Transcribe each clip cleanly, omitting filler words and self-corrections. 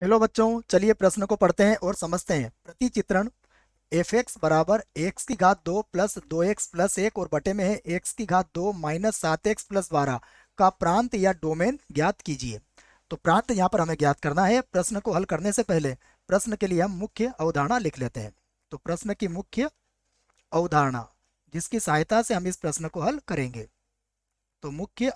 Hello बच्चों, चलिए प्रश्न को पढ़ते हैं और समझते हैं। प्रतिचित्रण एफ एक्स बराबर एक्स की घात 2 प्लस 2x प्लस 1 और बटे में है एक्स की घात 2 माइनस 7x प्लस 12 का प्रांत या डोमेन ज्ञात कीजिए। तो प्रांत यहाँ पर हमें ज्ञात करना है। प्रश्न को हल करने से पहले प्रश्न के लिए हम मुख्य अवधारणा लिख लेते हैं। तो प्रश्न की मुख्य अवधारणा जिसकी सहायता से हम इस प्रश्न को हल करेंगे। तो मुख्य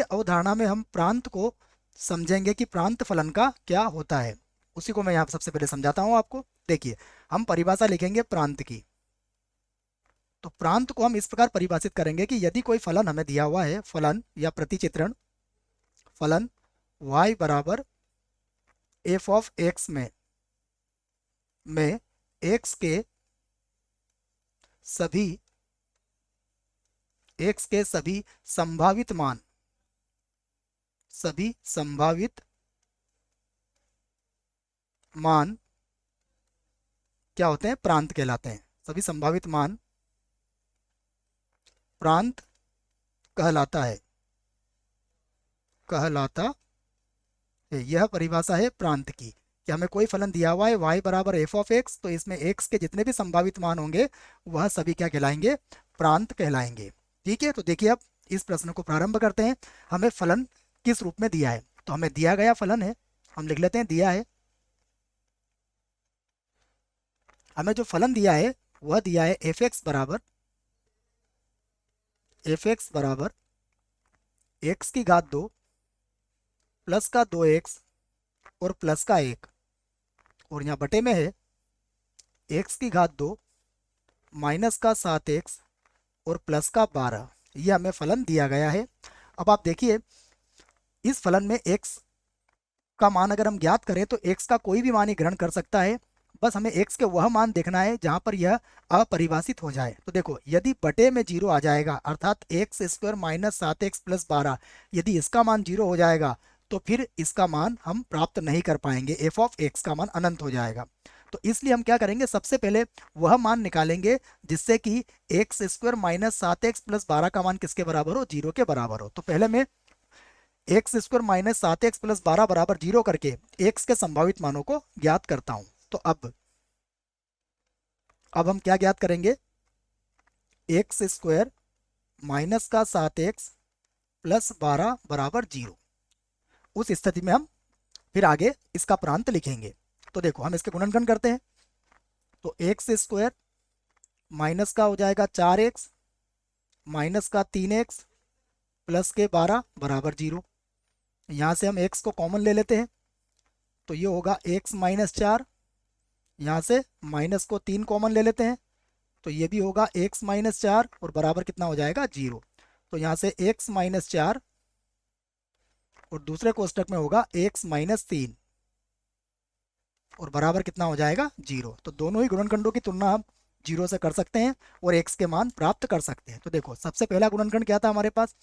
अवधारणा में हम प्रांत को समझेंगे कि प्रांत फलन का क्या होता है। उसी को मैं यहाँ सबसे पहले समझाता हूँ आपको। देखिए, हम परिभाषा लिखेंगे प्रांत की। तो प्रांत को हम इस प्रकार परिभाषित करेंगे कि यदि कोई फलन हमें दिया हुआ है, फलन या प्रतिचित्रण फलन y बराबर एफ ऑफ एक्स में x के सभी संभावित मान क्या होते हैं? प्रांत कहलाते हैं। सभी संभावित मान प्रांत कहलाता है। यह परिभाषा है प्रांत की कि हमें कोई फलन दिया हुआ है y बराबर एफ ऑफ एक्स, तो इसमें x के जितने भी संभावित मान होंगे वह सभी क्या कहलाएंगे? प्रांत कहलाएंगे। ठीक है, तो देखिए अब इस प्रश्न को प्रारंभ करते हैं। हमें फलन किस रूप में दिया है? तो हमें दिया गया फलन है, हम लिख लेते हैं दिया है। हमें जो फलन दिया है वह दिया है एफ एक्स बराबर एक्स की घात 2 प्लस का 2x और प्लस का 1, और यहाँ बटे में है एक्स की घात 2 माइनस का 7x और प्लस का 12। यह हमें फलन दिया गया है। अब आप देखिए, इस फलन में x का मान अगर हम ज्ञात करें तो x का कोई भी मान ही ग्रहण कर सकता है। बस हमें x के वह मान देखना है जहां पर यह अपरिभाषित हो जाए। तो देखो, यदि बटे में 0 आ जाएगा अर्थात x square minus 7x plus 12, यदि इसका मान 0 हो जाएगा तो फिर इसका मान हम प्राप्त नहीं कर पाएंगे, एफ ऑफ एक्स का मान अनंत हो जाएगा। तो इसलिए हम क्या करेंगे, सबसे पहले वह मान निकालेंगे जिससे कि x square minus 7x plus 12 का मान किसके बराबर हो? 0 के बराबर हो। तो पहले मैं x square minus 7x plus 12 बराबर 0 करके एक्स के संभावित मानों को ज्ञात करता हूं। तो अब हम क्या ज्ञात करेंगे? एक्स स्क्वायर माइनस का 7x प्लस 12 बराबर 0। उस स्थिति में हम फिर आगे इसका प्रांत लिखेंगे। तो देखो, हम इसके गुणनखंड करते हैं। तो एक्स स्क्वायर माइनस का हो जाएगा 4x माइनस का 3x प्लस के 12 बराबर 0। यहाँ से हम x को कॉमन ले लेते हैं, तो ये होगा x माइनस 4। यहाँ से माइनस को 3 कॉमन ले लेते हैं, तो ये भी होगा x माइनस 4 और बराबर कितना हो जाएगा? 0। तो यहाँ से x माइनस 4 और दूसरे कोष्टक में होगा x माइनस 3 और बराबर कितना हो जाएगा? 0। तो दोनों ही गुणनखंडों की तुलना हम 0 से कर सकते हैं और x के मान प्राप्त कर सकते हैं। तो देखो, सबसे पहला गुणनखंड क्या था हमारे पास?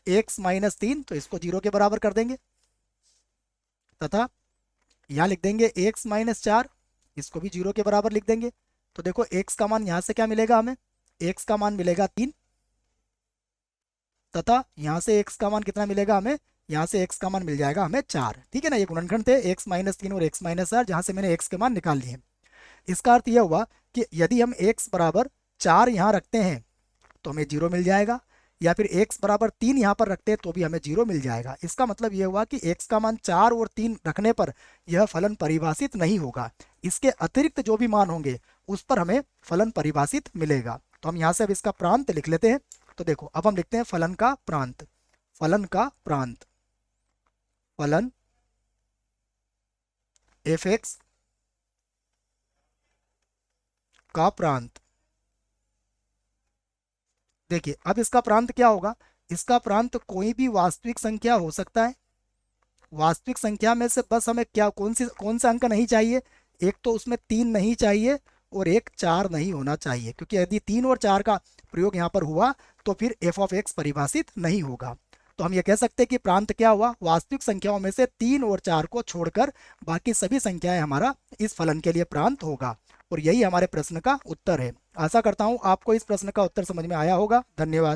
x माइनस 3, तो इसको 0 के बराबर कर देंगे, तथा यहाँ लिख देंगे x माइनस 4, इसको भी 0 के बराबर लिख देंगे। तो देखो, x का मान यहाँ से क्या मिलेगा हमें? x का मान मिलेगा 3, तथा यहाँ से x का मान कितना मिलेगा हमें? यहाँ से x का मान मिल जाएगा हमें 4। ठीक है ना, ये गुणनखंड थे x माइनस 3 और x माइनस 4, जहाँ से मैंने x के मान निकाल लिए। इसका अर्थ यह हुआ कि यदि हम x बराबर 4 यहाँ रखते हैं तो हमें 0 मिल जाएगा, या फिर x बराबर 3 यहाँ पर रखते हैं तो भी हमें 0 मिल जाएगा। इसका मतलब यह हुआ कि x का मान 4 और 3 रखने पर यह फलन परिभाषित नहीं होगा। इसके अतिरिक्त जो भी मान होंगे उस पर हमें फलन परिभाषित मिलेगा। तो हम यहाँ से अब इसका प्रांत लिख लेते हैं। तो देखो, अब हम लिखते हैं फलन का प्रांत। फलन एफ एक्स का प्रांत। देखिए, अब इसका प्रांत क्या होगा? इसका प्रांत कोई भी वास्तविक संख्या हो सकता है। वास्तविक संख्या में से बस हमें क्या कौन सा अंक नहीं चाहिए? एक तो उसमें 3 नहीं चाहिए और एक 4 नहीं होना चाहिए, क्योंकि यदि 3 और 4 का प्रयोग यहाँ पर हुआ तो फिर एफ ऑफ एक्स परिभाषित नहीं होगा। तो हम ये कह सकते हैं कि प्रांत क्या हुआ? वास्तविक संख्याओं में से 3 और 4 को छोड़कर बाकी सभी संख्याएं हमारा इस फलन के लिए प्रांत होगा। और यही हमारे प्रश्न का उत्तर है। आशा करता हूं आपको इस प्रश्न का उत्तर समझ में आया होगा। धन्यवाद।